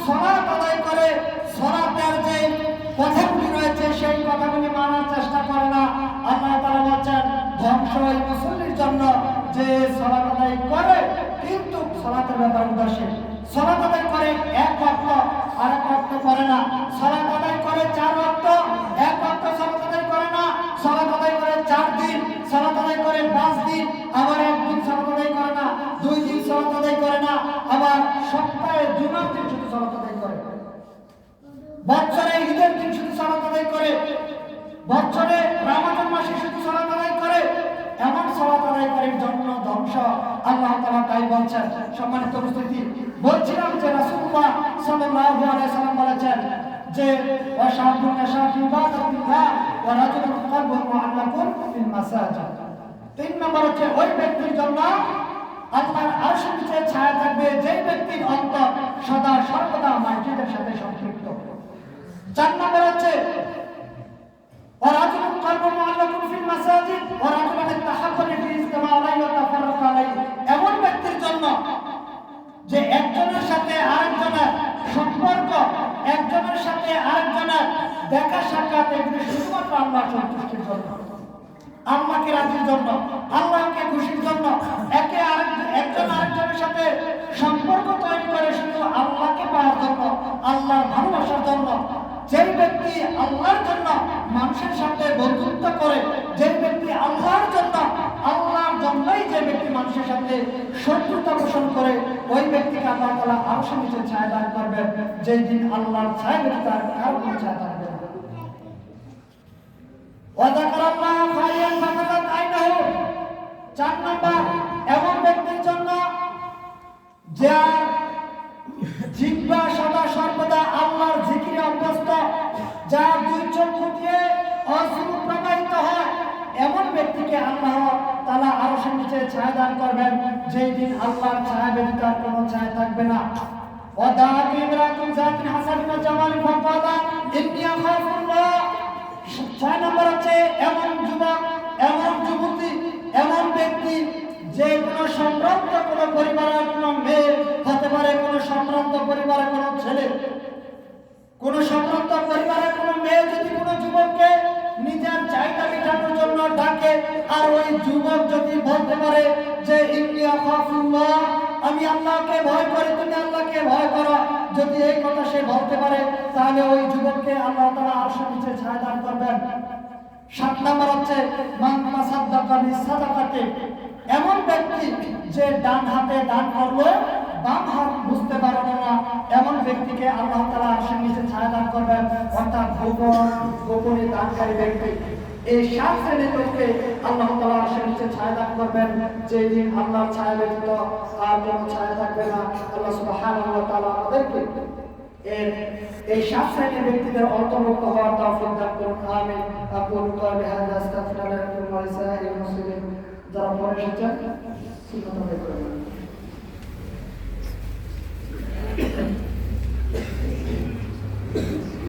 সালাত আদায় করে সালাতের যে কথাগুলি রয়েছে সেই কথাগুলি মানার চেষ্টা করে না, আল্লাহ তাআলা বলেন ধ্বংস ওই মুসল্লির জন্য যে সালাত আদায় করে কিন্তু সালাতের ব্যাপারে উদাসীন। সালাত আদায় করে এক ওয়াক্ত আর এক ওয়াক্ত করে না, সালাত আদায় করে 4 ওয়াক্ত, এক ওয়াক্ত সালাত আদায় করে না, সালাত আদায় করে 4 দিন, সালাত আদায় করে 5 দিন, আবার একদিন সালাত আদায় করে না, 2 দিন সালাত আদায় করে না, আবার সপ্তাহে জুমার দিন শুধু সালাত আদায় করে, বছরে ঈদের দিন শুধু সালাত আদায় করে, বছরে রমজান মাসে শুধু সালাত আদায় করে। এমন সালাত আদায়কারীর জন্য ধ্বংস, আল্লাহ তাআলা তাই বলছেন। সম্মানিত উপস্থিতি, বলছিলাম যে রাসূলুল্লাহ সাল্লাল্লাহু আলাইহি সাল্লাম বলেছেন যে ওয়াশাবুন নাশাফি ইবাদাতিল্লাহ ওয়া রাজুলুন কলবুহু মুআল্লাকুন ফিল মাসাজিদ। 3 নম্বর হচ্ছে ওই ব্যক্তির জন্য আল্লাহর আরশের নিচে ছায়া থাকবে যে ব্যক্তির অন্তর সদা সর্বদা মসজিদের সাথে সম্পৃক্ত। 4 নম্বর হচ্ছে ورجل قلبه معلق في المساجد ورجل تحبب في اجتماع عليه وتفرق عليه। এমন ব্যক্তির জন্য যে একজনের সাথে আরেকজনের সম্পর্ক, একজনের সাথে আরেকজনের দেখা সাক্ষাৎ এগুলো শুধুমাত্র আল্লাহর সন্তুষ্টির জন্য, আল্লাহকে রাজির জন্য, আল্লাহকে খুশির জন্য, একজন আরেকজনের সাথে সম্পর্ক তৈরি করে শুধু আল্লাহকে পাওয়ার জন্য, আল্লাহর ভালোবাসার জন্য। যে ব্যক্তি আল্লাহর জন্য মানুষের সাথে বন্ধুত্ব করে, যে ব্যক্তি আল্লাহর জন্যই যে ব্যক্তি মানুষের সাথে শত্রুতা পোষণ করে, ওই ব্যক্তিকে আল্লাহ তাআলা আরশের নিচে ছায়া দান করবেন, যেই দিন আল্লাহর ছায়া ব্যতীত আর কারো কোনো ছায়া থাকবে না। ওয়াযাকারাল্লাহ খালিয়ান ফাকাদাত আইনাহু। 4 নম্বর এমন ব্যক্তির জন্য যার জিহ্বা সদা সর্বদা আল্লাহর জিকিরে অভ্যস্ত, যার 2 চক্ষু দিয়ে অশ্রু প্রবাহিত হয়, এমন ব্যক্তিকে আল্লাহ তাআলা আরশের নিচে ছায়া দান করবেন, যেই দিন আল্লাহর ছায়া ব্যতীত আর কোনো ছায়া থাকবে না। ওয়াদাআত ইমরাতুন যাতিন হাসাবিন জামালিন ফাকালা ইন্নী আখাফুল্লাহ। 6 নম্বর হচ্ছে এমন যুবক, এমন যুবতী, এমন ব্যক্তি যে কোনো সম্ভ্রান্ত কোনো পরিবারের কোনো মেয়ে হতে পারে, কোনো সম্ভ্রান্ত পরিবারের কোনো ছেলে, কোনো সম্ভ্রান্ত পরিবারের কোনো মেয়ে যদি কোনো যুবককে নিজের চাহিদা মেটানোর জন্য ডাকে, আর ওই যুবক যদি বলতে পারে যে ইন্নী আখাফুল্লাহ, আমি আল্লাহকে ভয় করি, তুমি আল্লাহকে ভয় করো, যদি এই কথা সে বলতে পারে, তাহলে ওই যুবককে আল্লাহ তাআলা আরশের নিচে ছায়া দান করবেন। 7 নম্বর হচ্ছে মান তাসাদ্দাকা বিসাদাকাতি। এমন ব্যক্তি যে ডান হাতে দান করলো, বাম হাত বুঝতে পারলো না, এমন ব্যক্তিকে আল্লাহ তাআলা আরশের নিচে ছায়া দান করবেন, অর্থাৎ গোপনে দানকারী ব্যক্তি। এই 7 শ্রেণীর লোককে আল্লাহ তাআলা আরশের নিচে ছায়া দান করবেন, যেই দিন আল্লাহর ছায়া ব্যতীত আর কোনো ছায়া থাকবে না। আল্লাহ সুবহানাহু ওয়া তাআলা আমাদেরকে এই 7 শ্রেণীর ব্যক্তিদের অন্তর্ভুক্ত হওয়ার তৌফিক দান করুন। আমিন। আকুলু কওলি হাযা আস্তাগফিরুল্লাহ ওয়া আতুবু ইলাইহি। যারা পড়ে এসেছেন সুন্নাত আদায় করবেন।